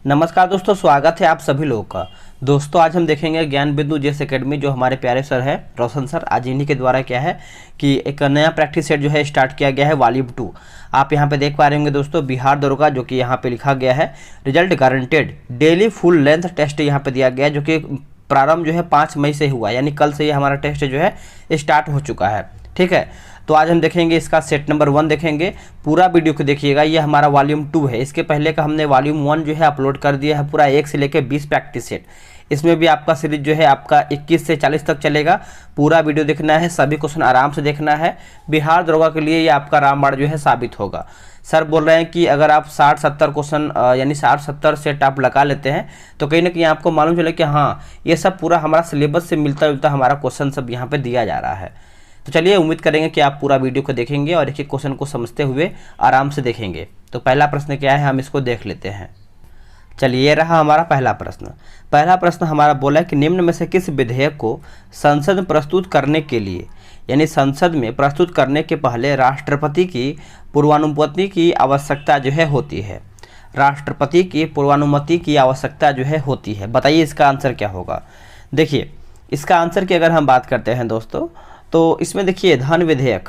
नमस्कार दोस्तों, स्वागत है आप सभी लोगों का। दोस्तों आज हम देखेंगे ज्ञान बिंदु जेस एकेडमी, जो हमारे प्यारे सर है रोशन सर। आज इन्हीं के द्वारा क्या है कि एक नया प्रैक्टिस सेट जो है स्टार्ट किया गया है, वॉल्यूम 2। आप यहाँ पे देख पा रहे होंगे दोस्तों, बिहार दरोगा, जो कि यहाँ पे लिखा गया है result guaranteed daily full length test यहाँ पे दिया गया है, जो कि प्रारंभ जो है 5 मई से हुआ, यानी कल से ये हमारा टेस्ट जो है स्टार्ट हो चुका है। ठीक है, तो आज हम देखेंगे इसका सेट नंबर 1 देखेंगे। पूरा वीडियो को देखिएगा, ये हमारा वॉल्यूम 2 है। इसके पहले का हमने वॉल्यूम 1 जो है अपलोड कर दिया है, पूरा 1 से लेकर 20 प्रैक्टिस सेट। इसमें भी आपका सीरीज जो है आपका 21 से 40 तक चलेगा। पूरा वीडियो देखना है, सभी क्वेश्चन आराम से देखना है। बिहार दरोगा के लिए ये आपका रामबाण जो है साबित होगा। सर बोल रहे हैं कि अगर आप 60-70 क्वेश्चन यानी 60-70 सेट आप लगा लेते हैं तो कहीं ना कहीं आपको मालूम चले कि हाँ, ये सब पूरा हमारा सिलेबस से मिलता जुलता हमारा क्वेश्चन सब यहाँ पे दिया जा रहा है। तो चलिए, उम्मीद करेंगे कि आप पूरा वीडियो को देखेंगे और एक एक क्वेश्चन को समझते हुए आराम से देखेंगे। तो पहला प्रश्न क्या है, हम इसको देख लेते हैं। चलिए, ये रहा हमारा पहला प्रश्न। पहला प्रश्न हमारा बोला है कि निम्न में से किस विधेयक को संसद में प्रस्तुत करने के लिए, यानी संसद में प्रस्तुत करने के पहले राष्ट्रपति की पूर्वानुमति की आवश्यकता जो है होती है। राष्ट्रपति की पूर्वानुमति की आवश्यकता जो है होती है। बताइए इसका आंसर क्या होगा। देखिए, इसका आंसर की अगर हम बात करते हैं दोस्तों, तो इसमें देखिए धन विधेयक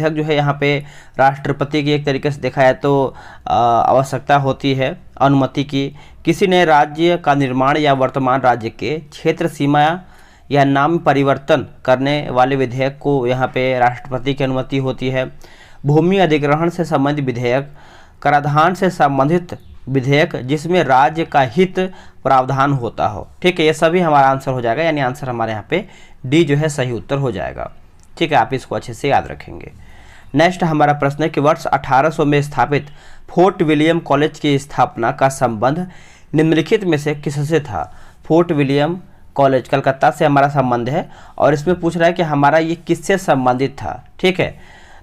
जो है यहाँ पे राष्ट्रपति की एक तरीके से देखा है तो आवश्यकता होती है अनुमति की। किसी नए राज्य का निर्माण या वर्तमान राज्य के क्षेत्र सीमा या नाम परिवर्तन करने वाले विधेयक को यहाँ पे राष्ट्रपति की अनुमति होती है। भूमि अधिग्रहण से संबंधित विधेयक, कराधान से संबंधित विधेयक जिसमें राज्य का हित प्रावधान होता हो। ठीक है, ये सभी हमारा आंसर हो जाएगा, यानी आंसर हमारे यहाँ पे डी जो है सही उत्तर हो जाएगा। ठीक है, आप इसको अच्छे से याद रखेंगे। नेक्स्ट हमारा प्रश्न है कि वर्ष 1800 में स्थापित फोर्ट विलियम कॉलेज की स्थापना का संबंध निम्नलिखित में से किससे था। फोर्ट विलियम कॉलेज कलकत्ता से हमारा संबंध है और इसमें पूछ रहा है कि हमारा ये किससे संबंधित था। ठीक है,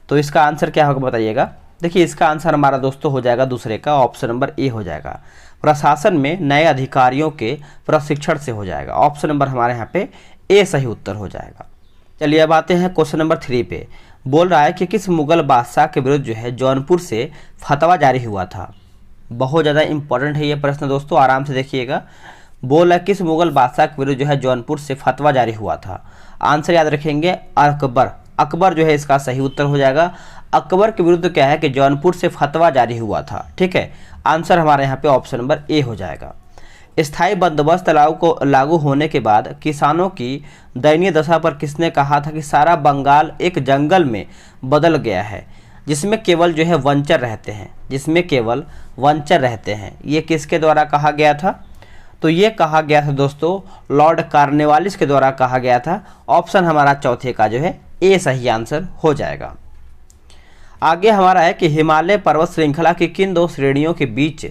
तो इसका आंसर क्या होगा बताइएगा। देखिए, इसका आंसर हमारा दोस्तों हो जाएगा दूसरे का, ऑप्शन नंबर ए हो जाएगा। प्रशासन में नए अधिकारियों के प्रशिक्षण से हो जाएगा। ऑप्शन नंबर हमारे यहाँ पे ए सही उत्तर हो जाएगा। चलिए, अब आते हैं क्वेश्चन नंबर 3 पे। बोल रहा है कि किस मुगल बादशाह के विरुद्ध जो है जौनपुर से फतवा जारी हुआ था। बहुत ज़्यादा इंपॉर्टेंट है ये प्रश्न दोस्तों, आराम से देखिएगा। बोल रहा है किस मुगल बादशाह के विरुद्ध जो है जौनपुर से फतवा जारी हुआ था। आंसर याद रखेंगे अकबर। अकबर जो है इसका सही उत्तर हो जाएगा। अकबर के विरुद्ध क्या है कि जौनपुर से फतवा जारी हुआ था। ठीक है, आंसर हमारे यहाँ पे ऑप्शन नंबर ए हो जाएगा। स्थायी बंदोबस्त लागू होने के बाद किसानों की दयनीय दशा पर किसने कहा था कि सारा बंगाल एक जंगल में बदल गया है जिसमें केवल जो है वंचर रहते हैं, जिसमें केवल वंचर रहते हैं। ये किसके द्वारा कहा गया था? तो ये कहा गया था दोस्तों लॉर्ड कॉर्नवालिस के द्वारा कहा गया था। ऑप्शन हमारा चौथे का जो है ए सही आंसर हो जाएगा। आगे हमारा है कि हिमालय पर्वत श्रृंखला की किन दो श्रेणियों के बीच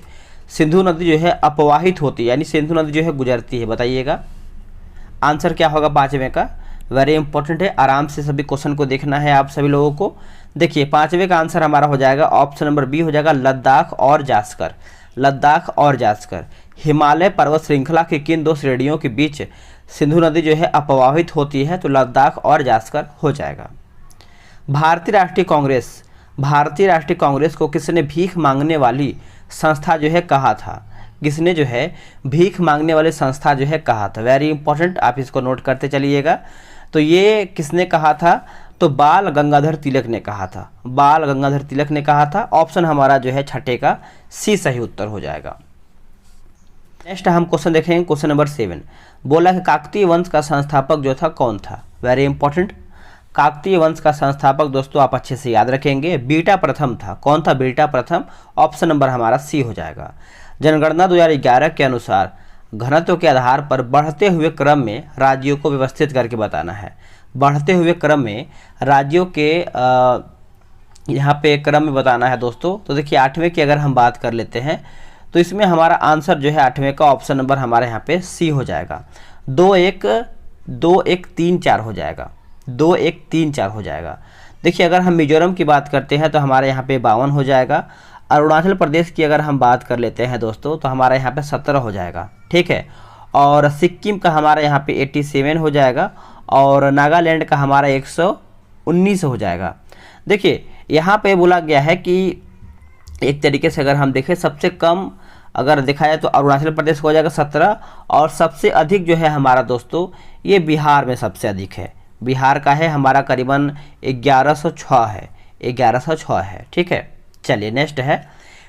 सिंधु नदी जो है अपवाहित होती है, यानी सिंधु नदी जो है गुजरती है। बताइएगा आंसर क्या होगा 5वें का। वेरी इंपॉर्टेंट है, आराम से सभी क्वेश्चन को देखना है आप सभी लोगों को। देखिए, 5वें का आंसर हमारा हो जाएगा ऑप्शन नंबर बी हो जाएगा, लद्दाख और जास्कर। लद्दाख और जास्कर। हिमालय पर्वत श्रृंखला की किन दो श्रेणियों के बीच सिंधु नदी जो है अपवाहित होती है, तो लद्दाख और जास्कर हो जाएगा। भारतीय राष्ट्रीय कांग्रेस को किसने भीख मांगने वाली संस्था जो है कहा था। किसने जो है भीख मांगने वाली संस्था जो है कहा था। वेरी इंपॉर्टेंट, आप इसको नोट करते चलिएगा। तो ये किसने कहा था? तो बाल गंगाधर तिलक ने कहा था। बाल गंगाधर तिलक ने कहा था। ऑप्शन हमारा जो है छठे का सी सही उत्तर हो जाएगा। नेक्स्ट हम क्वेश्चन देखेंगे, क्वेश्चन नंबर 7। बोला कि काकतीय वंश का संस्थापक जो था कौन था। वेरी इंपॉर्टेंट, काकतीय वंश का संस्थापक दोस्तों आप अच्छे से याद रखेंगे, बीटा प्रथम था। कौन था बीटा प्रथम? ऑप्शन नंबर हमारा सी हो जाएगा। जनगणना 2011 के अनुसार घनत्व के आधार पर बढ़ते हुए क्रम में राज्यों को व्यवस्थित करके बताना है। बढ़ते हुए क्रम में राज्यों के यहाँ पे क्रम में बताना है दोस्तों। तो देखिए, 8वें की अगर हम बात कर लेते हैं तो इसमें हमारा आंसर जो है 8वें का ऑप्शन नंबर हमारे यहाँ पे सी हो जाएगा। 2-1-3-4 हो जाएगा। 2-1-3-4 हो जाएगा। देखिए, अगर हम मिजोरम की बात करते हैं तो हमारे यहाँ पे 52 हो जाएगा। अरुणाचल प्रदेश की अगर हम बात कर लेते हैं दोस्तों तो हमारे यहाँ पे 17 हो जाएगा। ठीक है, और सिक्किम का हमारे यहाँ पे 87 हो जाएगा और नागालैंड का हमारा 119 हो जाएगा। देखिए, यहाँ पे बोला गया है कि एक तरीके से अगर हम देखें सबसे कम अगर देखा जाए तो अरुणाचल प्रदेश का हो जाएगा 17, और सबसे अधिक जो है हमारा दोस्तों ये बिहार में सबसे अधिक है। बिहार का है हमारा करीबन 1106 है, 1106 है। ठीक है, चलिए नेक्स्ट है,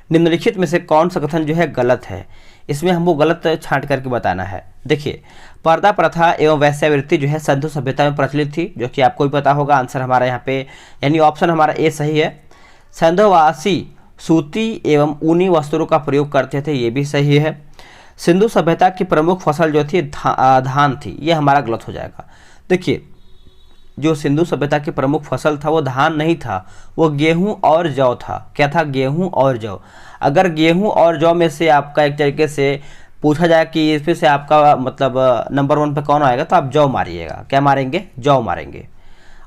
निम्नलिखित में से कौन सा कथन जो है गलत है। इसमें हमको गलत छांट करके बताना है। देखिए, पर्दा प्रथा एवं वैश्यावृत्ति जो है सिंधु सभ्यता में प्रचलित थी, जो कि आपको भी पता होगा। आंसर हमारा यहाँ पे यानी ऑप्शन हमारा ए सही है। सिंधुवासी सूती एवं ऊनी वस्त्रों का प्रयोग करते थे, ये भी सही है। सिंधु सभ्यता की प्रमुख फसल जो थी धान थी, ये हमारा गलत हो जाएगा। देखिए, जो सिंधु सभ्यता की प्रमुख फसल था वो धान नहीं था, वो गेहूं और जौ था। क्या था? गेहूं और जौ। अगर गेहूं और जौ में से आपका एक तरीके से पूछा जाए कि इसमें से आपका मतलब नंबर 1 पे कौन आएगा, तो आप जौ मारिएगा। क्या मारेंगे? जौ मारेंगे।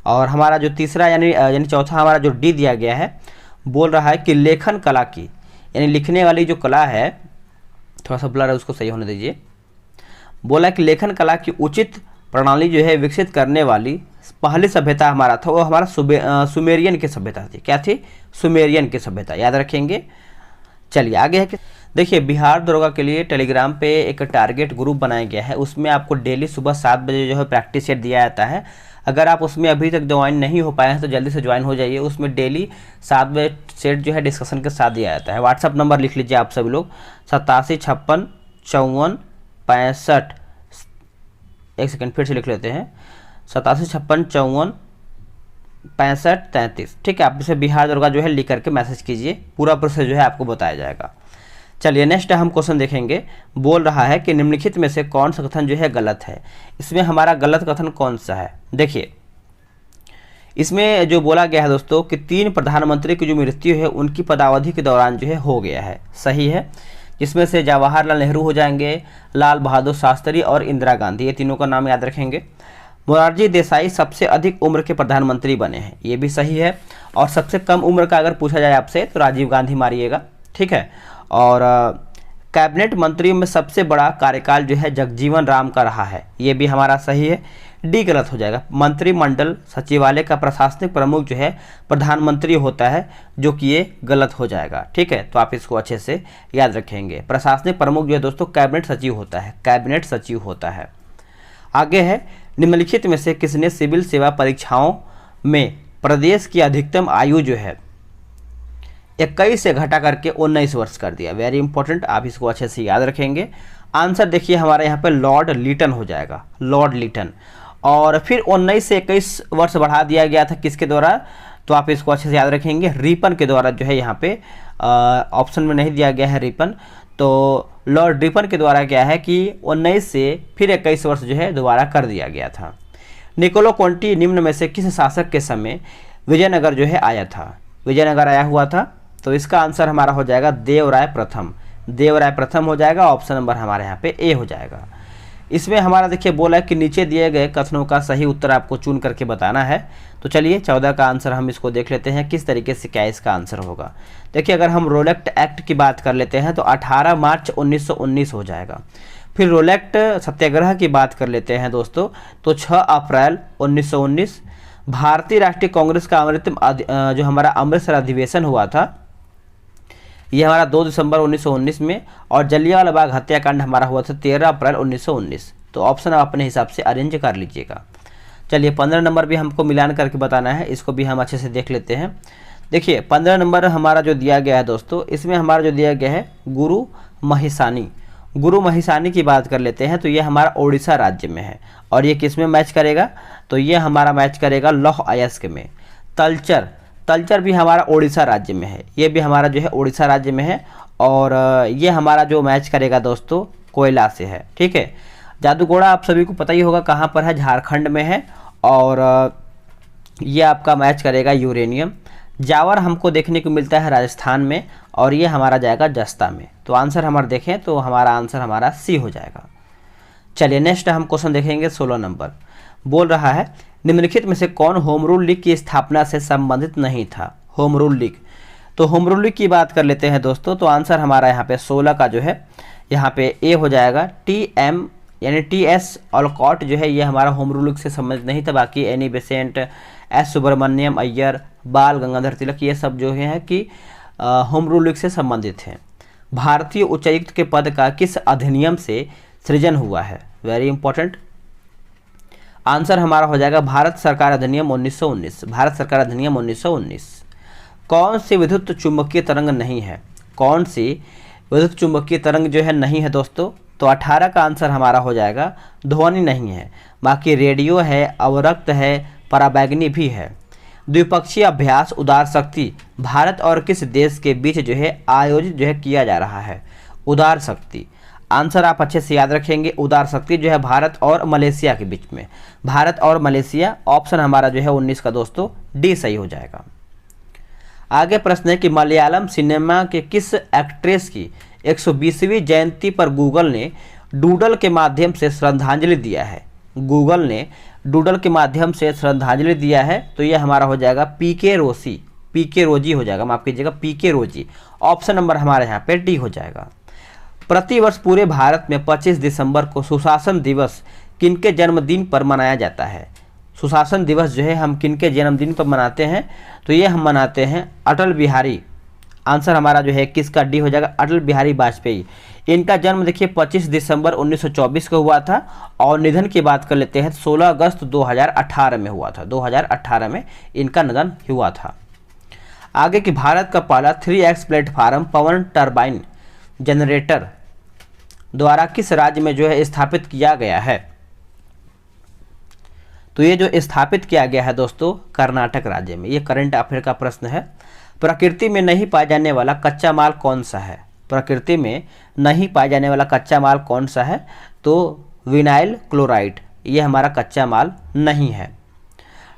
और हमारा जो तीसरा यानी चौथा हमारा जो डी दिया गया है, बोल रहा है कि लेखन कला की, यानी लिखने वाली जो कला है, थोड़ा सा ब्लर है उसको सही होने दीजिए। बोला कि लेखन कला की उचित प्रणाली जो है विकसित करने वाली पहली सभ्यता हमारा था, वो हमारा सुमेरियन की सभ्यता थी। क्या थी? सुमेरियन की सभ्यता, याद रखेंगे। चलिए आगे है कि देखिए, बिहार दरोगा के लिए टेलीग्राम पे एक टारगेट ग्रुप बनाया गया है। उसमें आपको डेली सुबह 7 बजे जो है प्रैक्टिस सेट दिया जाता है। अगर आप उसमें अभी तक ज्वाइन नहीं हो पाए हैं तो जल्दी से ज्वाइन हो जाइए। उसमें डेली 7 बजे सेट जो है डिस्कशन के साथ दिया जाता है। व्हाट्सअप नंबर लिख लीजिए आप सभी लोग, 87 56 54 65। एक सेकंड फिर से लिख लेते हैं, 87 56 54 65 33। ठीक है, आप इसे बिहार दरोगा जो है लिख करके मैसेज कीजिए, पूरा प्रोसेस जो है आपको बताया जाएगा। चलिए नेक्स्ट हम क्वेश्चन देखेंगे। बोल रहा है कि निम्नलिखित में से कौन सा कथन जो है गलत है। इसमें हमारा गलत कथन कौन सा है? देखिए, इसमें जो बोला गया है दोस्तों कि 3 प्रधानमंत्री की जो मृत्यु है उनकी पदावधि के दौरान जो है हो गया है, सही है। जिसमें से जवाहरलाल नेहरू हो जाएंगे, लाल बहादुर शास्त्री और इंदिरा गांधी, ये तीनों का नाम याद रखेंगे। मोरारजी देसाई सबसे अधिक उम्र के प्रधानमंत्री बने हैं, ये भी सही है। और सबसे कम उम्र का अगर पूछा जाए आपसे तो राजीव गांधी मारिएगा। ठीक है, और कैबिनेट मंत्रियों में सबसे बड़ा कार्यकाल जो है जगजीवन राम का रहा है, ये भी हमारा सही है। डी गलत हो जाएगा। मंत्रिमंडल सचिवालय का प्रशासनिक प्रमुख जो है प्रधानमंत्री होता है, जो कि ये गलत हो जाएगा। ठीक है, तो आप इसको अच्छे से याद रखेंगे। प्रशासनिक प्रमुख जो है दोस्तों कैबिनेट सचिव होता है, कैबिनेट सचिव होता है। आगे है, निम्नलिखित में से किसने सिविल सेवा परीक्षाओं में प्रदेश की अधिकतम आयु जो है 21 से घटा करके 19 वर्ष कर दिया। वेरी इंपॉर्टेंट, आप इसको अच्छे से याद रखेंगे। आंसर देखिए हमारे यहाँ पे लॉर्ड लिटन हो जाएगा, लॉर्ड लिटन। और फिर 19 से 21 वर्ष बढ़ा दिया गया था किसके द्वारा, तो आप इसको अच्छे से याद रखेंगे, रिपन के द्वारा जो है यहाँ पे ऑप्शन में नहीं दिया गया है रिपन, तो लॉर्ड रिपन के द्वारा क्या है कि 19 से फिर 21 वर्ष जो है दोबारा कर दिया गया था। निकोलो कोंटी निम्न में से किस शासक के समय विजयनगर जो है आया था? विजयनगर आया हुआ था, तो इसका आंसर हमारा हो जाएगा देवराय प्रथम, देवराय प्रथम हो जाएगा। ऑप्शन नंबर हमारे यहाँ पे ए हो जाएगा। इसमें हमारा देखिए बोला है कि नीचे दिए गए कथनों का सही उत्तर आपको चुन करके बताना है। तो चलिए 14 का आंसर हम इसको देख लेते हैं किस तरीके से क्या इसका आंसर होगा। देखिए, अगर हम रोलेक्ट एक्ट की बात कर लेते हैं तो 18 मार्च 1919 हो जाएगा। फिर रोलेक्ट सत्याग्रह की बात कर लेते हैं दोस्तों, तो 6 अप्रैल 1919। भारतीय राष्ट्रीय कांग्रेस का जो हमारा अमृतसर अधिवेशन हुआ था, ये हमारा 2 दिसंबर 1919 में। और जलियांवाला बाग हत्याकांड हमारा हुआ था 13 अप्रैल 1919। तो ऑप्शन आप अपने हिसाब से अरेंज कर लीजिएगा। चलिए 15 नंबर भी हमको मिलान करके बताना है, इसको भी हम अच्छे से देख लेते हैं। देखिए 15 नंबर हमारा जो दिया गया है दोस्तों, इसमें हमारा जो दिया गया है गुरु महिसानी, गुरु महिसानी की बात कर लेते हैं। तो ये हमारा उड़ीसा राज्य में है। और ये किस में मैच करेगा, तो ये हमारा मैच करेगा लौह अयस्क में। तलचर, तलचर भी हमारा उड़ीसा राज्य में है, ये भी हमारा जो है उड़ीसा राज्य में है। और ये हमारा जो मैच करेगा दोस्तों कोयला से है। ठीक है, जादूगोड़ा आप सभी को पता ही होगा कहाँ पर है, झारखंड में है। और ये आपका मैच करेगा यूरेनियम। जावर हमको देखने को मिलता है राजस्थान में, और ये हमारा जाएगा जस्ता में। तो आंसर हमारा देखें तो हमारा आंसर हमारा सी हो जाएगा। चलिए नेक्स्ट हम क्वेश्चन देखेंगे 16 नंबर। बोल रहा है निम्नलिखित में से कौन होम रूल लीग की स्थापना से संबंधित नहीं था? होम रूल लीग, तो होम रूल लीग की बात कर लेते हैं दोस्तों। तो आंसर हमारा यहाँ पे 16 का जो है यहाँ पे ए हो जाएगा। TM यानी TS ऑलकॉट जो है ये हमारा होम रूल लीग से संबंधित नहीं था। बाकी Annie Besant, S Subramania Iyer, Bal Gangadhar तिलक, ये सब जो है कि होम रूल लीग से संबंधित हैं। भारतीय उच्चायुक्त के पद का किस अधिनियम से सृजन हुआ है? Very important. आंसर हमारा हो जाएगा भारत सरकार अधिनियम 1919। भारत सरकार अधिनियम 1919। कौन सी विद्युत चुंबकीय तरंग नहीं है? कौन सी विद्युत चुंबकीय तरंग जो है नहीं है दोस्तों? तो 18 का आंसर हमारा हो जाएगा ध्वनि नहीं है। बाकी रेडियो है, अवरक्त है, पराबैंगनी भी है। द्विपक्षीय अभ्यास उदार शक्ति भारत और किस देश के बीच जो है आयोजित जो है किया जा रहा है? उदार शक्ति। आंसर आप अच्छे से याद रखेंगे। उदार शक्ति जो है भारत और मलेशिया के बीच में। भारत और मलेशिया। ऑप्शन हमारा जो है 19 का दोस्तों डी सही हो जाएगा। आगे प्रश्न है कि मलयालम सिनेमा के किस एक्ट्रेस की 120वीं जयंती पर गूगल ने डूडल के माध्यम से श्रद्धांजलि दिया है? गूगल ने डूडल के माध्यम से श्रद्धांजलि दिया है, तो ये हमारा हो जाएगा पीके रोसी। पीके रोजी हो जाएगा, माफ कीजिएगा, पीके रोजी। ऑप्शन नंबर हमारे यहाँ पे डी हो जाएगा। प्रतिवर्ष पूरे भारत में 25 दिसंबर को सुशासन दिवस किनके जन्मदिन पर मनाया जाता है? सुशासन दिवस जो है हम किनके जन्मदिन पर मनाते हैं? तो ये हम मनाते हैं अटल बिहारी। आंसर हमारा जो है किसका डी हो जाएगा? अटल बिहारी वाजपेयी। इनका जन्म देखिए 25 दिसंबर 1924 को हुआ था और निधन की बात कर लेते हैं 16 अगस्त 2018 में हुआ था। 2018 में इनका निधन हुआ था। आगे कि भारत का पहला 3X प्लेटफार्म पवन टरबाइन जनरेटर द्वारा किस राज्य में जो है स्थापित किया गया है? तो ये जो स्थापित किया गया है दोस्तों कर्नाटक राज्य में। ये करंट अफेयर का प्रश्न है। प्रकृति में नहीं पाया जाने वाला कच्चा माल कौन सा है? प्रकृति में नहीं पाया जाने वाला कच्चा माल कौन सा है? तो विनाइल क्लोराइड ये हमारा कच्चा माल नहीं है।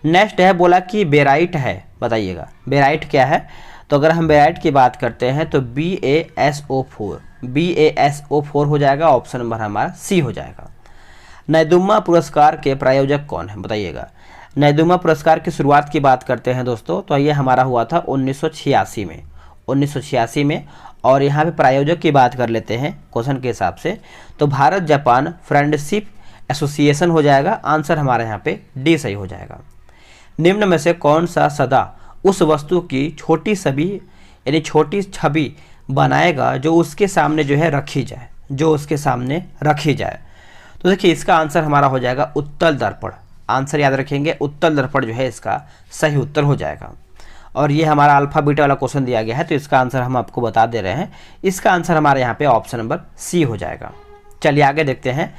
नेक्स्ट है बोला कि बेराइट है, बताइएगा बेराइट क्या है? तो अगर हम बेराइट की बात करते हैं तो BaSO4 BaSO4 हो जाएगा। ऑप्शन नंबर हमारा सी हो जाएगा। नैदुम्मा पुरस्कार के प्रायोजक कौन है? बताइएगा। नैदुम्मा पुरस्कार की शुरुआत की बात करते हैं दोस्तों तो ये हमारा हुआ था 1986 में। 1986 में। और यहाँ पे प्रायोजक की बात कर लेते हैं क्वेश्चन के हिसाब से, तो भारत जापान फ्रेंडशिप एसोसिएशन हो जाएगा। आंसर हमारे यहाँ पे डी सही हो जाएगा। निम्न में से कौन सा सदा उस वस्तु की छोटी छवि यानी छोटी छवि बनाएगा जो उसके सामने जो है रखी जाए? जो उसके सामने रखी जाए। तो देखिए इसका आंसर हमारा हो जाएगा उत्तल दर्पण। आंसर याद रखेंगे, उत्तल दर्पण जो है इसका सही उत्तर हो जाएगा। और ये हमारा अल्फा बीटा वाला क्वेश्चन दिया गया है तो इसका आंसर हम आपको बता दे रहे हैं। इसका आंसर हमारे यहाँ पे ऑप्शन नंबर सी हो जाएगा। चलिए आगे देखते हैं।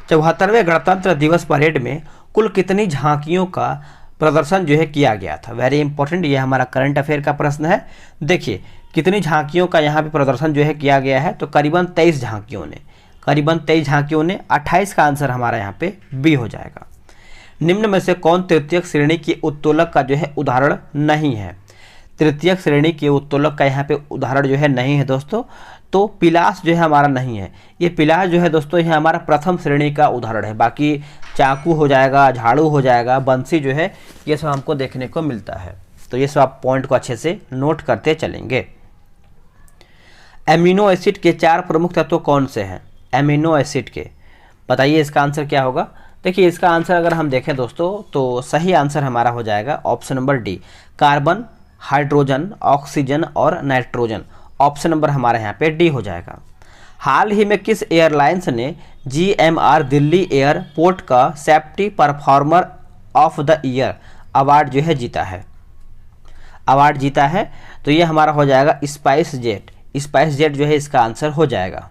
74वें गणतंत्र दिवस परेड में कुल कितनी झांकियों का प्रदर्शन जो है किया गया था? वेरी इंपॉर्टेंट, ये हमारा करंट अफेयर का प्रश्न है। देखिए कितनी झांकियों का यहाँ पे प्रदर्शन जो है किया गया है? तो करीबन 23 झांकियों ने। करीबन 23 झांकियों ने। 28 का आंसर हमारा यहाँ पे बी हो जाएगा। निम्न में से कौन तृतीयक श्रेणी की उत्तोलक का जो है उदाहरण नहीं है? तृतीयक श्रेणी के उत्तोलक का यहाँ पे उदाहरण जो है नहीं है दोस्तों। तो पिलास जो है हमारा नहीं है। ये पिलास जो है दोस्तों ये हमारा प्रथम श्रेणी का उदाहरण है। बाकी चाकू हो जाएगा, झाड़ू हो जाएगा, बंसी जो है ये सब हमको देखने को मिलता है। तो ये सब आप पॉइंट को अच्छे से नोट करते चलेंगे। एमिनो एसिड के 4 प्रमुख तत्व कौन से हैं? एमिनो एसिड के, बताइए इसका आंसर क्या होगा? देखिए इसका आंसर अगर हम देखें दोस्तों तो सही आंसर हमारा हो जाएगा option number D, carbon, hydrogen, oxygen और नाइट्रोजन। ऑप्शन नंबर हमारे यहाँ पे डी हो जाएगा। हाल ही में किस एयरलाइंस ने GMR दिल्ली एयरपोर्ट का safety performer of the year award जो है जीता है? अवार्ड जीता है तो ये हमारा हो जाएगा स्पाइस जेट। स्पाइस जेट जो है इसका आंसर हो जाएगा।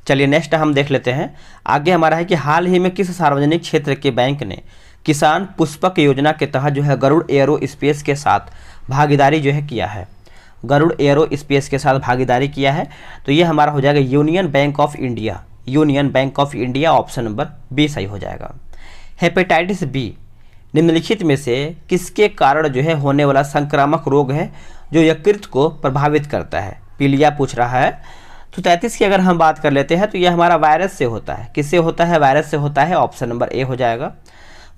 चलिए नेक्स्ट हम देख लेते हैं। आगे हमारा है कि हाल ही में किस सार्वजनिक क्षेत्र के बैंक ने किसान पुष्पक योजना के तहत जो है गरुड़ एयरो स्पेस के साथ भागीदारी जो है किया है? गरुड़ एयरो स्पेस के साथ भागीदारी किया है तो ये हमारा हो जाएगा Union Bank of India. Union Bank of India. Option number B सही हो जाएगा। हेपेटाइटिस बी निम्नलिखित में से किसके कारण जो है होने वाला संक्रामक रोग है जो यकृत को प्रभावित करता है? पीलिया पूछ रहा है। तो 33 की अगर हम बात कर लेते हैं तो यह हमारा वायरस से होता है। किससे होता है? वायरस से होता है। ऑप्शन नंबर ए हो जाएगा।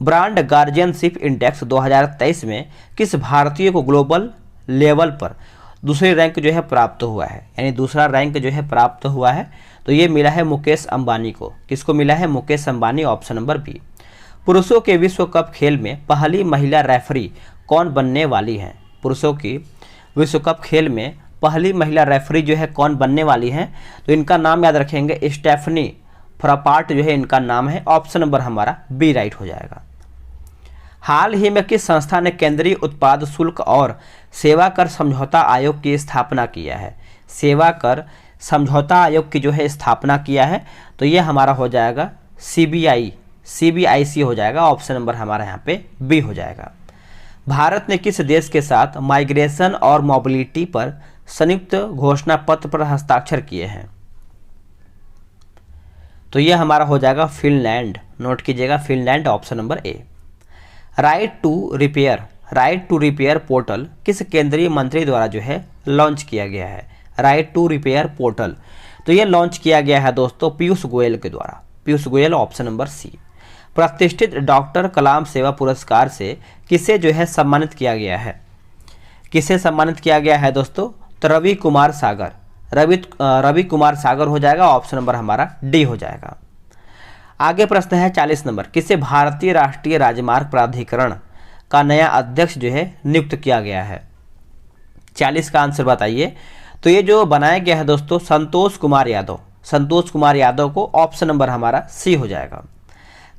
ब्रांड गार्जियनशिप इंडेक्स 2023 में किस भारतीय को ग्लोबल लेवल पर दूसरी रैंक जो है प्राप्त हुआ है? यानी दूसरा रैंक जो है प्राप्त हुआ है तो ये मिला है मुकेश अंबानी को। किसको मिला है? Mukesh Ambani. Option number B. पुरुषों के विश्व कप खेल में पहली महिला रेफरी कौन बनने वाली है? पुरुषों की विश्व कप खेल में पहली महिला रेफरी जो है कौन बनने वाली हैं, तो इनका नाम याद रखेंगे, स्टेफनी फ्रापार्ट जो है इनका नाम है। ऑप्शन नंबर हमारा बी राइट हो जाएगा। हाल ही में किस संस्था ने केंद्रीय उत्पाद शुल्क और सेवा कर समझौता आयोग की स्थापना किया है? सेवा कर समझौता आयोग की जो है स्थापना किया है, तो ये हमारा हो जाएगा CBIC हो जाएगा। ऑप्शन नंबर हमारा यहाँ पे बी हो जाएगा। भारत ने किस देश के साथ माइग्रेशन और मोबिलिटी पर संयुक्त घोषणा पत्र पर हस्ताक्षर किए हैं? तो ये हमारा हो जाएगा फिनलैंड। नोट कीजिएगा, Finland option number A. Right to repair portal किस केंद्रीय मंत्री द्वारा जो है लॉन्च किया गया है? राइट टू रिपेयर पोर्टल, तो ये लॉन्च किया गया है दोस्तों पीयूष गोयल के द्वारा। Piyush Goyal option number C. प्रतिष्ठित डॉक्टर कलाम सेवा पुरस्कार से किसे जो है सम्मानित किया गया है? किसे सम्मानित किया गया है दोस्तों? तो रवि कुमार सागर हो जाएगा। ऑप्शन नंबर हमारा डी हो जाएगा। आगे प्रश्न है 40 नंबर, किसे भारतीय राष्ट्रीय राजमार्ग प्राधिकरण का नया अध्यक्ष जो है नियुक्त किया गया है? 40 का आंसर बताइए। तो ये जो बनाया गया है दोस्तों संतोष कुमार यादव को। ऑप्शन नंबर हमारा सी हो जाएगा।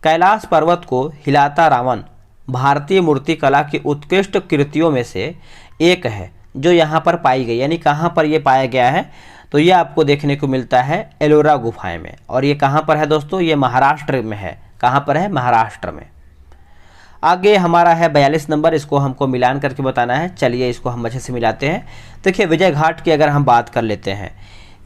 कैलाश पर्वत को हिलाता रावण भारतीय मूर्तिकला की उत्कृष्ट कृतियों में से एक है जो यहाँ पर पाई गई, यानी कहाँ पर ये पाया गया है? तो ये आपको देखने को मिलता है एलोरा गुफाएं में। और ये कहाँ पर है दोस्तों? ये महाराष्ट्र में है। कहाँ पर है? महाराष्ट्र में। आगे हमारा है 42 नंबर, इसको हमको मिलान करके बताना है। चलिए इसको हम अच्छे से मिलाते हैं। देखिए विजय घाट की अगर हम बात कर लेते हैं,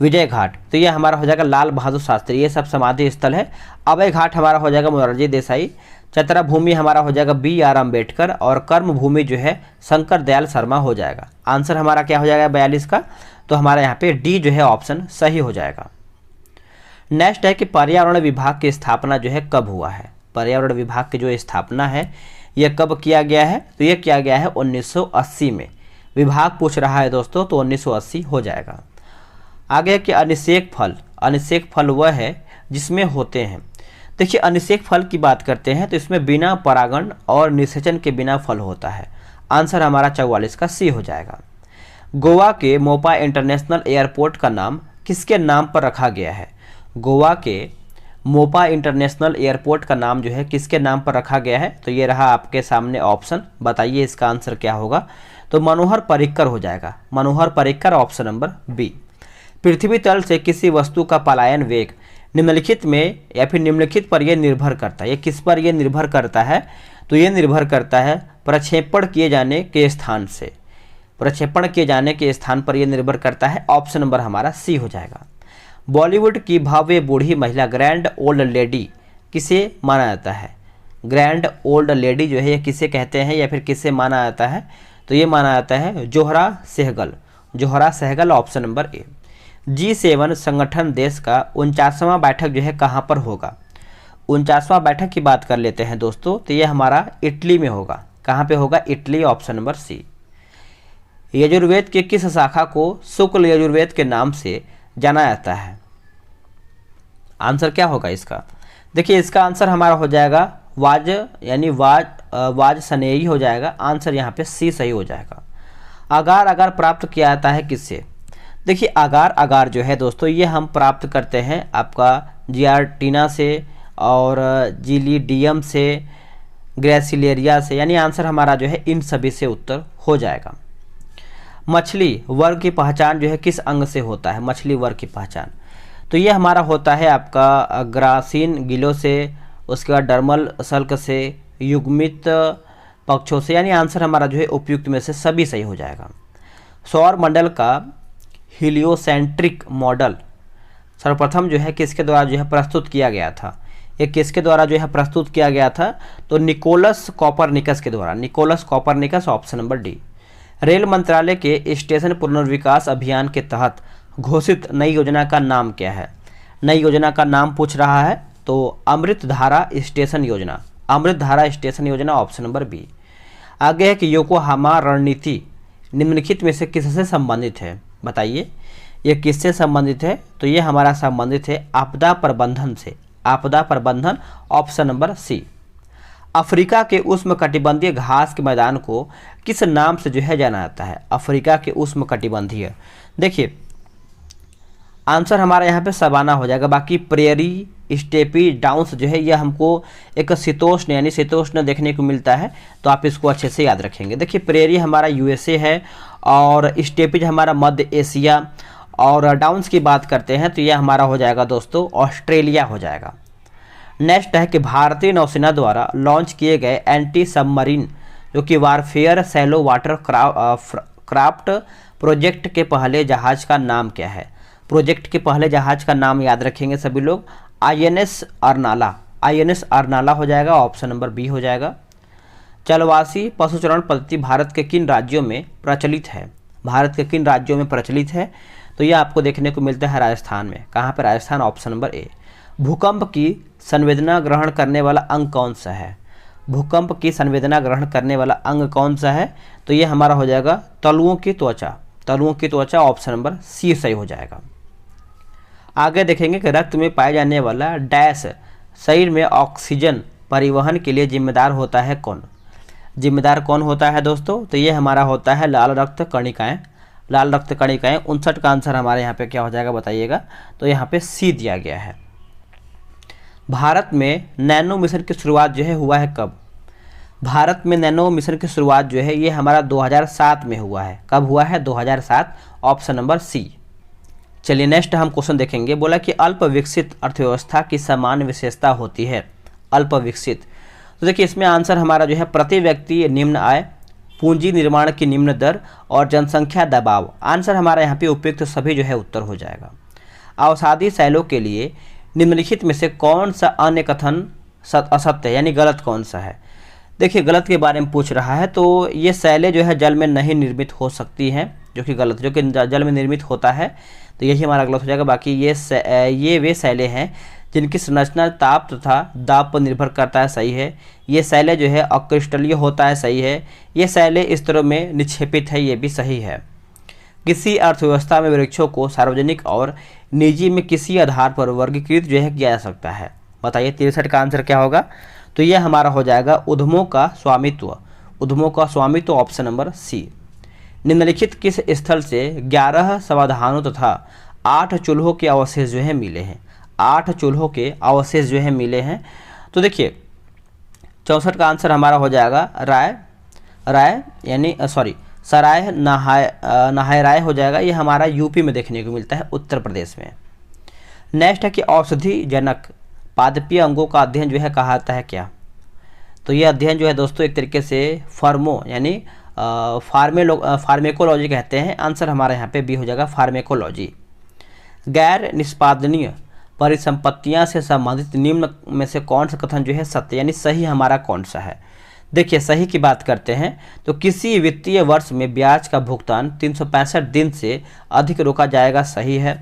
विजय घाट, तो ये हमारा हो जाएगा लाल बहादुर शास्त्री, ये सब समाधि स्थल है। अभय घाट हमारा हो जाएगा मोरारजी देसाई। चतरा भूमि हमारा हो जाएगा BR अम्बेडकर। और कर्म भूमि जो है शंकर दयाल शर्मा हो जाएगा। आंसर हमारा क्या हो जाएगा 42 का? तो हमारा यहाँ पे डी जो है ऑप्शन सही हो जाएगा। नेक्स्ट है कि पर्यावरण विभाग की स्थापना जो है कब हुआ है? पर्यावरण विभाग की जो स्थापना है ये कब किया गया है? तो ये किया गया है 1980 में। विभाग पूछ रहा है दोस्तों, तो 1980 हो जाएगा। आगे कि अनिषेक फल वह है जिसमें होते हैं। देखिए अनिषेक फल की बात करते हैं तो इसमें बिना परागण और निषेचन के बिना फल होता है। आंसर हमारा 44 का सी हो जाएगा। गोवा के मोपा इंटरनेशनल एयरपोर्ट का नाम किसके नाम पर रखा गया है? गोवा के मोपा इंटरनेशनल एयरपोर्ट का नाम जो है किसके नाम पर रखा गया है? तो ये रहा आपके सामने ऑप्शन। बताइए इसका आंसर क्या होगा? तो मनोहर पर्रिकर हो जाएगा। Manohar Parrikar option number B. पृथ्वी तल से किसी वस्तु का पलायन वेग निम्नलिखित में या फिर निम्नलिखित पर यह निर्भर करता है। ये किस पर यह निर्भर करता है? तो ये निर्भर करता है प्रक्षेपण किए जाने के स्थान से। प्रक्षेपण किए जाने के स्थान पर यह निर्भर करता है। ऑप्शन नंबर हमारा सी हो जाएगा। बॉलीवुड की भव्य बूढ़ी महिला ग्रैंड ओल्ड लेडी किसे माना जाता है? ग्रैंड ओल्ड लेडी जो है ये किसे कहते हैं या फिर किसे माना जाता है? तो ये माना जाता है Zohra Sehgal. Option number A. G7 संगठन देश का 49वां बैठक जो है कहाँ पर होगा? 49वां बैठक की बात कर लेते हैं दोस्तों, तो ये हमारा इटली में होगा। कहाँ पे होगा? Italy. Option number C. Yajurveda के किस शाखा को शुक्ल यजुर्वेद के नाम से जाना जाता है? आंसर क्या होगा इसका? देखिए इसका आंसर हमारा हो जाएगा वाजसनेयी हो जाएगा। आंसर यहाँ पे सी सही हो जाएगा। अगार प्राप्त किया जाता है किससे? देखिए अगार जो है दोस्तों ये हम प्राप्त करते हैं आपका जियार्टिना से और जिलीडियम से, ग्रेसिलेरिया से, यानी आंसर हमारा जो है इन सभी से उत्तर हो जाएगा। मछली वर्ग की पहचान जो है किस अंग से होता है? मछली वर्ग की पहचान, तो ये हमारा होता है आपका ग्रासीन गिलो से, उसके बाद डर्मल सल्क से, युग्मित पक्षों से, यानी आंसर हमारा जो है उपयुक्त में से सभी सही हो जाएगा। सौर मंडल का हीलियोसेंट्रिक मॉडल सर्वप्रथम जो है किसके द्वारा जो है प्रस्तुत किया गया था? ये किसके द्वारा जो है प्रस्तुत किया गया था? तो निकोलस कॉपरनिकस के द्वारा। Nicolaus Copernicus option number D. Rail मंत्रालय के स्टेशन पुनर्विकास अभियान के तहत घोषित नई योजना का नाम क्या है? नई योजना का नाम पूछ रहा है, तो Amritdhara station Yojana. Option number B. आगे है कि योकोहामा रणनीति निम्नलिखित में से किससे संबंधित है? बताइए ये किससे संबंधित है? तो ये हमारा संबंधित है आपदा प्रबंधन से। आपदा प्रबंधन। ऑप्शन नंबर सी। अफ्रीका के उष्णकटिबंधीय घास के मैदान को किस नाम से जो है जाना जाता है? अफ्रीका के उष्णकटिबंधीय देखिए आंसर हमारा यहाँ पे सवाना हो जाएगा। बाकी प्रेयरी, स्टेपी, डाउन्स जो है यह हमको एक शीतोष्ण यानी शीतोष्ण देखने को मिलता है, तो आप इसको अच्छे से याद रखेंगे। देखिए प्रेयरी हमारा यूएसए है और स्टेपीज हमारा मध्य एशिया, और डाउन्स की बात करते हैं तो यह हमारा हो जाएगा दोस्तों ऑस्ट्रेलिया हो जाएगा। नेक्स्ट है कि भारतीय नौसेना द्वारा लॉन्च किए गए एंटी सबमरीन जो कि warfare shallow water craft project के पहले जहाज का नाम क्या है? प्रोजेक्ट के पहले जहाज का नाम याद रखेंगे सभी लोग, INS अर्नाला। INS अर्नाला हो जाएगा, ऑप्शन नंबर बी हो जाएगा। चलवासी पशुचरण पद्धति भारत के किन राज्यों में प्रचलित है? भारत के किन राज्यों में प्रचलित है? तो यह आपको देखने को मिलता है राजस्थान में। कहाँ पर? राजस्थान, ऑप्शन नंबर ए। भूकंप की संवेदना ग्रहण करने वाला अंग कौन सा है? भूकंप की संवेदना ग्रहण करने वाला अंग कौन सा है? तो ये हमारा हो जाएगा तलुओं की त्वचा। तलुओं की त्वचा, ऑप्शन नंबर सी सही हो जाएगा। आगे देखेंगे कि रक्त में पाए जाने वाला डैश शरीर में ऑक्सीजन परिवहन के लिए जिम्मेदार होता है कौन? जिम्मेदार कौन होता है दोस्तों? तो ये हमारा होता है लाल रक्त कणिकाएं। लाल रक्त कणिकाएं। 59 का आंसर हमारे यहाँ पे क्या हो जाएगा बताइएगा? तो यहाँ पे सी दिया गया है। भारत में नैनो मिशन की शुरुआत जो है हुआ है कब? भारत में नैनो मिशन की शुरुआत जो है ये हमारा 2007 में हुआ है। कब हुआ है? 2007, ऑप्शन नंबर सी। चलिए नेक्स्ट हम क्वेश्चन देखेंगे। बोला कि अल्प विकसित अर्थव्यवस्था की समान विशेषता होती है। अल्प विकसित, तो देखिए इसमें आंसर हमारा जो है प्रति व्यक्ति निम्न आय, पूंजी निर्माण की निम्न दर और जनसंख्या दबाव। आंसर हमारा यहाँ पे उपयुक्त सभी जो है उत्तर हो जाएगा। अवसादी शैलों के लिए निम्नलिखित में से कौन सा अन्य कथन असत्य है यानी गलत कौन सा है? देखिए गलत के बारे में पूछ रहा है, तो ये शैलें जो है जल में नहीं निर्मित हो सकती हैं, जो कि गलत, जो कि जल में निर्मित होता है, तो यही हमारा गलत हो जाएगा। बाकी ये वे शैलें हैं जिनकी संरचना ताप तथा दाब पर निर्भर करता है, सही है। ये शैलें जो है अक्रिस्टलीय होता है, सही है। ये शैलें स्तरों में निक्षेपित है, ये भी सही है। किसी अर्थव्यवस्था में वृक्षों को सार्वजनिक और निजी में किसी आधार पर वर्गीकृत जो है किया जा सकता है। बताइए 63 का आंसर क्या होगा? तो यह हमारा हो जाएगा उद्यमों का स्वामित्व। उद्यमों का स्वामित्व, ऑप्शन नंबर सी। निम्नलिखित किस स्थल से 11 समाधानों तथा 8 चूल्हों के अवशेष जो है मिले हैं? 8 चूल्हों के अवशेष जो है मिले हैं। तो देखिए 64 का आंसर हमारा हो जाएगा सराय नहायराय हो जाएगा। ये हमारा यूपी में देखने को मिलता है, उत्तर प्रदेश में। नेक्स्ट है कि औषधि जनक पादपीय अंगों का अध्ययन जो है कहा जाता है क्या? तो ये अध्ययन जो है दोस्तों एक तरीके से यानी फार्मेकोलॉजी कहते हैं। आंसर हमारा यहाँ पे बी हो जाएगा, फार्मेकोलॉजी। गैर निष्पादनीय परिसंपत्तियां से संबंधित निम्न में से कौन सा कथन जो है सत्य यानी सही हमारा कौन सा है? देखिए सही की बात करते हैं तो किसी वित्तीय वर्ष में ब्याज का भुगतान 365 दिन से अधिक रोका जाएगा, सही है।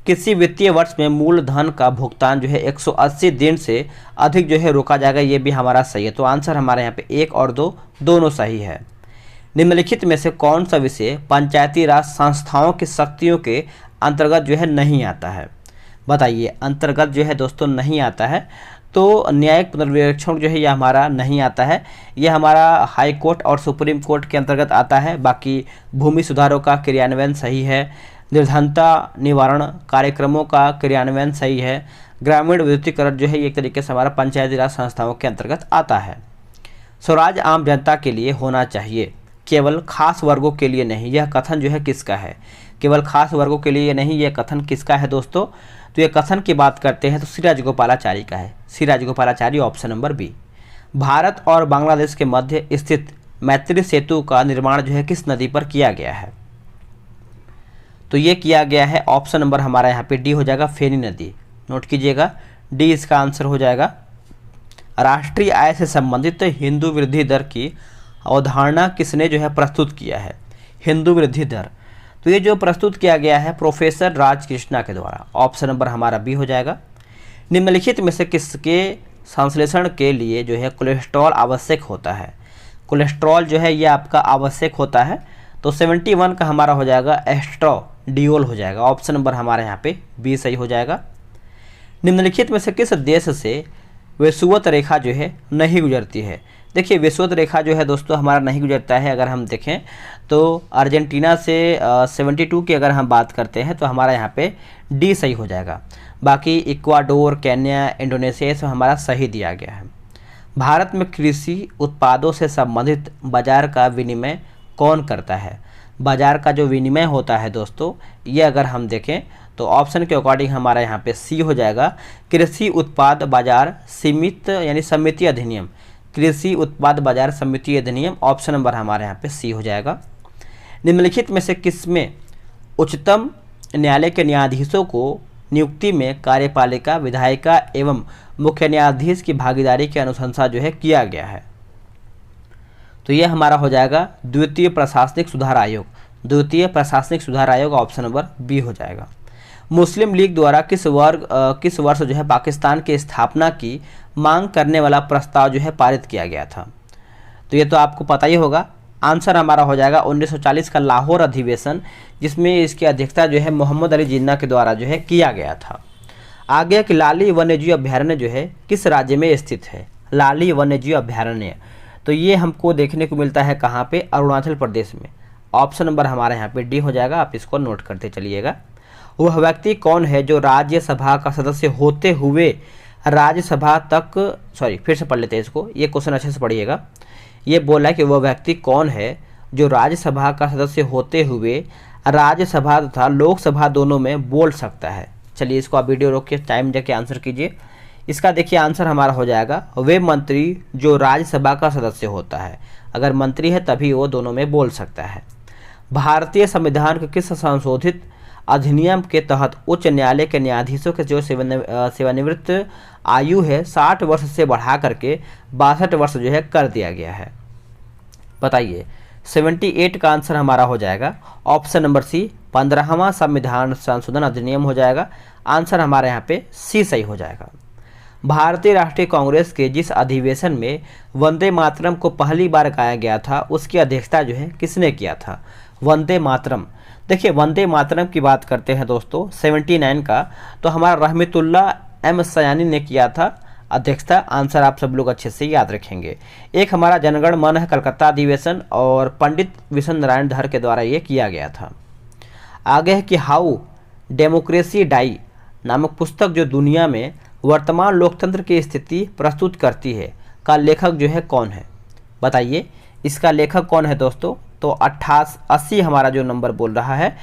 किसी वित्तीय वर्ष में मूलधन का भुगतान जो है 180 दिन से अधिक जो है रोका जाएगा, ये भी हमारा सही है। तो आंसर हमारे यहाँ पे 1 और 2 दोनों सही है। निम्नलिखित में से कौन सा विषय पंचायती राज संस्थाओं की शक्तियों के अंतर्गत जो है नहीं आता है? बताइए, अंतर्गत जो है दोस्तों नहीं आता है। तो न्यायिक पुनर्विवेक्षण जो है यह हमारा नहीं आता है, यह हमारा हाई कोर्ट और सुप्रीम कोर्ट के अंतर्गत आता है। बाकी भूमि सुधारों का क्रियान्वयन सही है, निर्धनता निवारण कार्यक्रमों का क्रियान्वयन सही है, ग्रामीण विद्युतीकरण जो है एक तरीके से हमारा पंचायती राज संस्थाओं के अंतर्गत आता है। स्वराज आम जनता के लिए होना चाहिए, केवल खास वर्गों के लिए नहीं। यह कथन जो है किसका है? केवल खास वर्गों के लिए नहीं, यह कथन किसका है दोस्तों? तो ये कथन की बात करते हैं तो श्री राजगोपालाचारी का है। Shri Rajagopalachari, option number B. Bharat और बांग्लादेश के मध्य स्थित मैत्री सेतु का निर्माण जो है किस नदी पर किया गया है? तो ये किया गया है, ऑप्शन नंबर हमारा यहाँ पे डी हो जाएगा, फेनी नदी। नोट कीजिएगा, डी इसका आंसर हो जाएगा। राष्ट्रीय आय से संबंधित हिंदू वृद्धि दर की अवधारणा किसने जो है प्रस्तुत किया है? हिंदू वृद्धि दर, तो ये जो प्रस्तुत किया गया है प्रोफेसर राजकृष्णा के द्वारा। ऑप्शन नंबर हमारा बी हो जाएगा। निम्नलिखित में से किसके संश्लेषण के लिए जो है कोलेस्ट्रॉल आवश्यक होता है? कोलेस्ट्रॉल जो है ये आपका आवश्यक होता है। तो 71 का हमारा हो जाएगा एस्ट्रोडियोल हो जाएगा। ऑप्शन नंबर हमारे यहाँ पे बी सही हो जाएगा। निम्नलिखित में से किस देश से विषुवत रेखा जो है नहीं गुजरती है? देखिए विषुवत रेखा जो है दोस्तों हमारा नहीं गुजरता है। अगर हम देखें तो अर्जेंटीना से 72 की अगर हम बात करते हैं तो हमारा यहाँ पे डी सही हो जाएगा। बाकी इक्वाडोर, केन्या, इंडोनेशिया ये सब हमारा सही दिया गया है। भारत में कृषि उत्पादों से संबंधित बाजार का विनिमय कौन करता है? बाजार का जो विनिमय होता है दोस्तों, ये अगर हम देखें तो ऑप्शन के अकॉर्डिंग हमारा यहाँ पे सी हो जाएगा, कृषि उत्पाद बाजार सीमित यानी समिति अधिनियम। कृषि उत्पाद बाजार समिति अधिनियम, ऑप्शन नंबर हमारे यहाँ पे सी हो जाएगा। निम्नलिखित में से किसमें उच्चतम न्यायालय के न्यायाधीशों को नियुक्ति में कार्यपालिका, विधायिका एवं मुख्य न्यायाधीश की भागीदारी की अनुशंसा जो है किया गया है? तो यह हमारा हो जाएगा द्वितीय प्रशासनिक सुधार आयोग। द्वितीय प्रशासनिक सुधार आयोग ऑप्शन नंबर बी हो जाएगा। मुस्लिम लीग द्वारा किस वर्ष जो है पाकिस्तान की स्थापना की मांग करने वाला प्रस्ताव जो है पारित किया गया था? तो ये तो आपको पता ही होगा। आंसर हमारा हो जाएगा 1940 का लाहौर अधिवेशन, जिसमें इसकी अध्यक्षता जो है मोहम्मद अली जिन्ना के द्वारा जो है किया गया था। आगे कि लाली वन्यजीव अभ्यारण्य जो है किस राज्य में स्थित है? लाली वन्यजीव अभ्यारण्य, तो ये हमको देखने को मिलता है कहाँ पे? अरुणाचल प्रदेश में। ऑप्शन नंबर हमारे यहाँ पे डी हो जाएगा, आप इसको नोट करते चलिएगा। वह व्यक्ति कौन है जो राज्यसभा का सदस्य होते हुए राज्यसभा तक, सॉरी फिर से पढ़ लेते हैं इसको, ये क्वेश्चन अच्छे से पढ़िएगा। ये बोला है कि वह व्यक्ति कौन है जो राज्यसभा का सदस्य होते हुए राज्यसभा तथा लोकसभा दोनों में बोल सकता है? चलिए इसको आप वीडियो रोक के टाइम देके आंसर कीजिए। इसका देखिए आंसर हमारा हो जाएगा वे मंत्री जो राज्यसभा का सदस्य होता है। अगर मंत्री है तभी वो दोनों में बोल सकता है। भारतीय संविधान के किस संशोधित अधिनियम के तहत उच्च न्यायालय के न्यायाधीशों के जो सेवानिवृत्त आयु है 60 वर्ष से बढ़ा करके 62 वर्ष जो है कर दिया गया है? बताइए। 78 का आंसर हमारा हो जाएगा ऑप्शन नंबर सी, 15वां संविधान संशोधन अधिनियम हो जाएगा। आंसर हमारे यहाँ पे सी सही हो जाएगा। भारतीय राष्ट्रीय कांग्रेस के जिस अधिवेशन में वंदे मातरम को पहली बार गाया गया था उसकी अध्यक्षता जो है किसने किया था? वंदे मातरम, देखिए वंदे मातरम की बात करते हैं दोस्तों 79 का, तो हमारा रहमतुल्लाह एम सयानी ने किया था अध्यक्षता। आंसर आप सब लोग अच्छे से याद रखेंगे। एक हमारा जनगण मन है कलकत्ता अधिवेशन और पंडित विश्व नारायण धर के द्वारा ये किया गया था। आगे है कि हाउ डेमोक्रेसी डाई नामक पुस्तक जो दुनिया में वर्तमान लोकतंत्र की स्थिति प्रस्तुत करती है का लेखक जो है कौन है? बताइए इसका लेखक कौन है दोस्तों? तो 80 हमारा जो नंबर बोल रहा है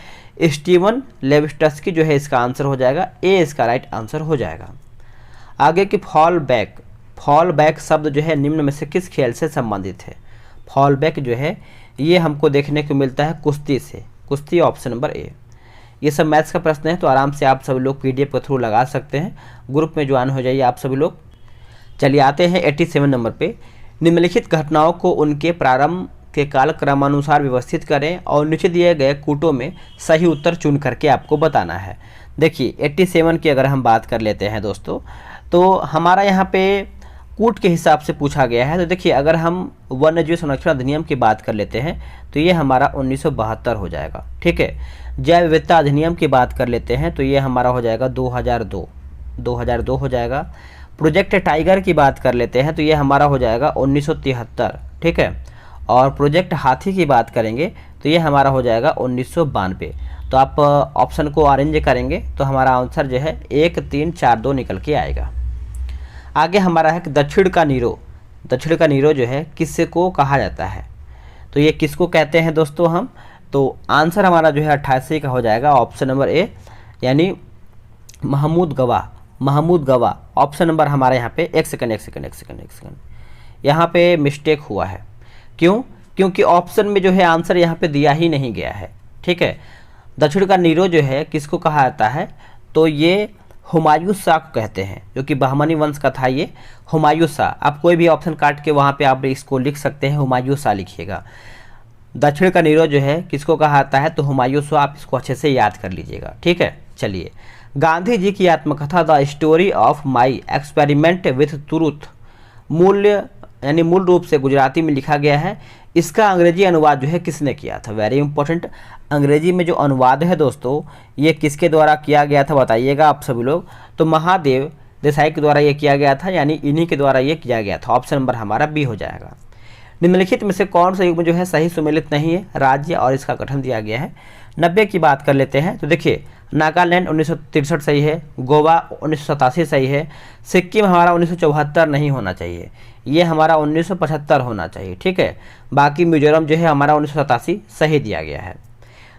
स्टीवन लेविस्टस्की जो है इसका आंसर हो जाएगा। ए इसका राइट आंसर हो जाएगा। आगे की फॉल बैक शब्द जो है निम्न में से किस खेल से संबंधित है? फॉल बैक जो है ये हमको देखने को मिलता है कुश्ती से। कुश्ती ऑप्शन नंबर ए। ये सब मैथ्स का प्रश्न है तो आराम से आप सभी लोग पीडीएफ के थ्रू लगा सकते हैं। ग्रुप में ज्वाइन हो जाइए आप सभी लोग। चलिए आते हैं 87 नंबर पे। निम्नलिखित घटनाओं को उनके प्रारंभ के कालक्रमानुसार व्यवस्थित करें और नीचे दिए गए कूटों में सही उत्तर चुन करके आपको बताना है। देखिए 87 की अगर हम बात कर लेते हैं दोस्तों, तो हमारा यहाँ पे कूट के हिसाब से पूछा गया है। तो देखिए अगर हम वन्यजीव संरक्षण अधिनियम की बात कर लेते हैं तो ये हमारा 1972 हो जाएगा। ठीक है। जैव विविधता अधिनियम की बात कर लेते हैं तो ये हमारा हो जाएगा 2002 हो जाएगा। प्रोजेक्ट टाइगर की बात कर लेते हैं तो ये हमारा हो जाएगा 1973। ठीक है। और प्रोजेक्ट हाथी की बात करेंगे तो ये हमारा हो जाएगा 1992। तो आप ऑप्शन को अरेंज करेंगे तो हमारा आंसर जो है 1 3 4 2 निकल के आएगा। आगे हमारा है कि दक्षिण का नीरो जो है किसको कहा जाता है? तो ये किसको कहते हैं दोस्तों हम? तो आंसर हमारा जो है 88 का हो जाएगा ऑप्शन नंबर ए, यानी महमूद गवाह। ऑप्शन नंबर हमारे यहाँ पे एक सेकंड यहाँ पे मिस्टेक हुआ है। क्यों? क्योंकि ऑप्शन में जो है आंसर यहाँ पे दिया ही नहीं गया है। ठीक है। दक्षिण का नीरो जो है किसको कहा जाता है? तो ये हुमायूं शाह को कहते हैं, जो कि बहमनी वंश का था ये हुमायूं शाह। आप कोई भी ऑप्शन काट के वहाँ पे आप इसको लिख सकते हैं, हुमायूं शाह लिखिएगा। दक्षिण का नीरो जो है किसको कहा जाता है? तो हुमायूं शाह। आप इसको अच्छे से याद कर लीजिएगा। ठीक है। चलिए, गांधी जी की आत्मकथा the story of my experiment with truth मूल रूप से गुजराती में लिखा गया है। इसका अंग्रेजी अनुवाद जो है किसने किया था? Very important. अंग्रेजी में जो अनुवाद है दोस्तों ये किसके द्वारा किया गया था बताइएगा आप सभी लोग। तो महादेव देसाई के द्वारा ये किया गया था, यानी इन्हीं के द्वारा ये किया गया था। ऑप्शन नंबर हमारा बी हो जाएगा। निम्नलिखित में से कौन सा युग्म जो है सही सुमेलित नहीं है? राज्य और इसका गठन दिया गया है। 90 की बात कर लेते हैं तो देखिए, नागालैंड 1963 सही है, गोवा 1987 सही है, सिक्किम हमारा 1974 नहीं होना चाहिए, ये हमारा 1975 होना चाहिए, ठीक है। बाकी मिजोरम जो है हमारा 1987 सही दिया गया है।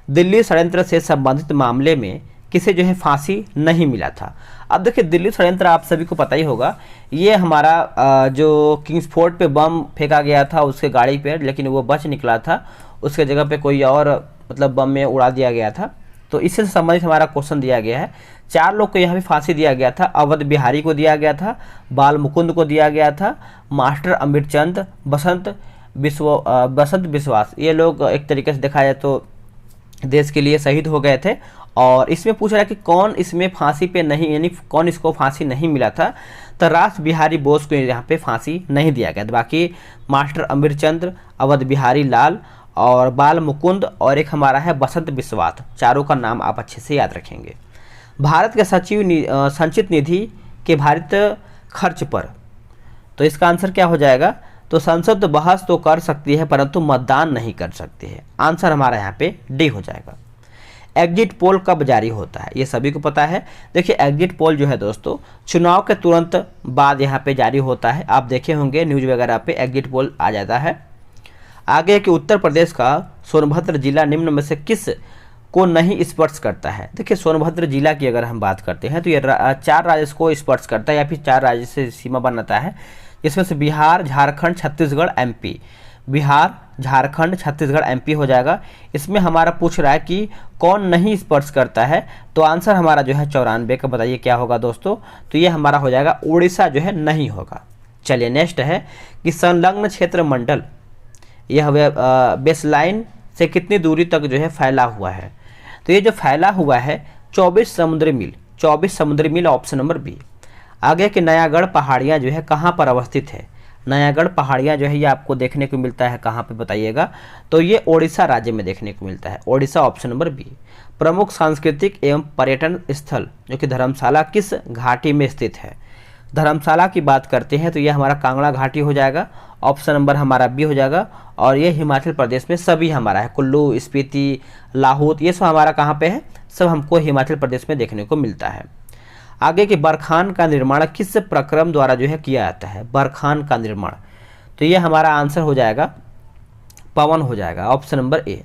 दिल्ली षड्यंत्र से संबंधित मामले में किसे जो है फांसी नहीं मिला था? अब देखिए, दिल्ली षड्यंत्र आप सभी को पता ही होगा, ये हमारा जो किंग्सफोर्ड पे बम फेंका गया था उसके गाड़ी पे, लेकिन वो बच निकला था, उसके जगह पे कोई और मतलब बम में उड़ा दिया गया था। तो इससे संबंधित हमारा क्वेश्चन दिया गया है। 4 लोग को यहाँ पे फांसी दिया गया था। अवध बिहारी को दिया गया था, बाल मुकुंद को दिया गया था, मास्टर अमृतचंद, बसंत विश्वास, ये लोग एक तरीके से देखा जाए तो देश के लिए शहीद हो गए थे। और इसमें पूछ रहा है कि कौन इसमें फांसी पे नहीं, यानी कौन इसको फांसी नहीं मिला था? तो रास बिहारी बोस को यहाँ पे फांसी नहीं दिया गया। बाकी मास्टर अमृतचंद, अवध बिहारी लाल और बाल मुकुंद और एक हमारा है बसंत विश्वास, चारों का नाम आप अच्छे से याद रखेंगे। भारत के संचित निधि के भारत खर्च पर, तो इसका आंसर क्या हो जाएगा? तो संसद बहस तो कर सकती है परंतु मतदान नहीं कर सकती है। आंसर हमारा यहाँ पे डी हो जाएगा। एग्जिट पोल कब जारी होता है? ये सभी को पता है। देखिए, एग्जिट पोल जो है दोस्तों चुनाव के तुरंत बाद यहाँ पे जारी होता है। आप देखे होंगे न्यूज़ वगैरह पे एग्जिट पोल आ जाता है। आगे कि उत्तर प्रदेश का सोनभद्र जिला निम्न में से किस को नहीं स्पर्श करता है? देखिए, सोनभद्र जिला की अगर हम बात करते हैं तो ये 4 राज्य को स्पर्श करता है या फिर 4 राज्य से सीमा बनाता है, जिसमें से बिहार, झारखंड, छत्तीसगढ़, एमपी। बिहार, झारखंड, छत्तीसगढ़, एमपी हो जाएगा। इसमें हमारा पूछ रहा है कि कौन नहीं स्पर्श करता है, तो आंसर हमारा जो है 94 का बताइए क्या होगा दोस्तों? तो ये हमारा हो जाएगा उड़ीसा जो है नहीं होगा। चलिए, नेक्स्ट है कि संलग्न क्षेत्र मंडल यह बेसलाइन से कितनी दूरी तक जो है फैला हुआ है? तो ये जो फैला हुआ है 24 समुद्री मील, 24 समुद्री मील, ऑप्शन नंबर बी। आगे कि नयागढ़ पहाड़ियाँ जो है कहाँ पर अवस्थित है? नयागढ़ पहाड़ियाँ जो है ये आपको देखने को मिलता है कहाँ पे बताइएगा? तो ये ओडिशा राज्य में देखने को मिलता है, ओडिशा, ऑप्शन नंबर बी। प्रमुख सांस्कृतिक एवं पर्यटन स्थल जो कि धर्मशाला किस घाटी में स्थित है? धर्मशाला की बात करते हैं तो ये हमारा कांगड़ा घाटी हो जाएगा, ऑप्शन नंबर हमारा बी हो जाएगा। और ये हिमाचल प्रदेश में सभी हमारा है, कुल्लू, स्पीति, लाहौल, ये सब हमारा कहाँ पे है? सब हमको हिमाचल प्रदेश में देखने को मिलता है। आगे के बरखान का निर्माण किस प्रक्रम द्वारा जो है किया जाता है? बरखान का निर्माण, तो ये हमारा आंसर हो जाएगा पवन हो जाएगा, ऑप्शन नंबर ए।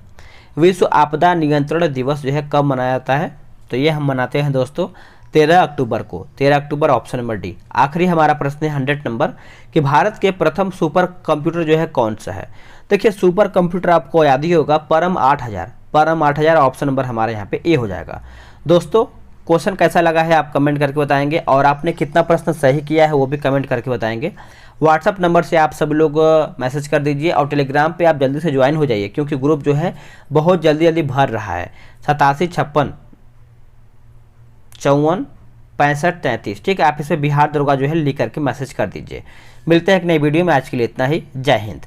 विश्व आपदा नियंत्रण दिवस जो है कब मनाया जाता है? तो ये हम मनाते हैं दोस्तों 13 अक्टूबर को, 13 अक्टूबर, ऑप्शन नंबर डी। आखिरी हमारा प्रश्न है 100 नंबर कि भारत के प्रथम सुपर कंप्यूटर जो है कौन सा है? देखिए, सुपर कंप्यूटर आपको याद ही होगा, परम 8000, परम 8000, ऑप्शन नंबर हमारे यहाँ पे ए हो जाएगा। दोस्तों, क्वेश्चन कैसा लगा है आप कमेंट करके बताएंगे, और आपने कितना प्रश्न सही किया है वो भी कमेंट करके बताएंगे। व्हाट्सअप नंबर से आप सब लोग मैसेज कर दीजिए, और टेलीग्राम पे आप जल्दी से ज्वाइन हो जाइए क्योंकि ग्रुप जो है बहुत जल्दी जल्दी भर रहा है। 87 56 54 65 33, ठीक है। आप इसमें बिहार दरोगा जो है लिख करके मैसेज कर दीजिए। मिलते हैं एक नई वीडियो में, आज के लिए इतना ही। जय हिंद।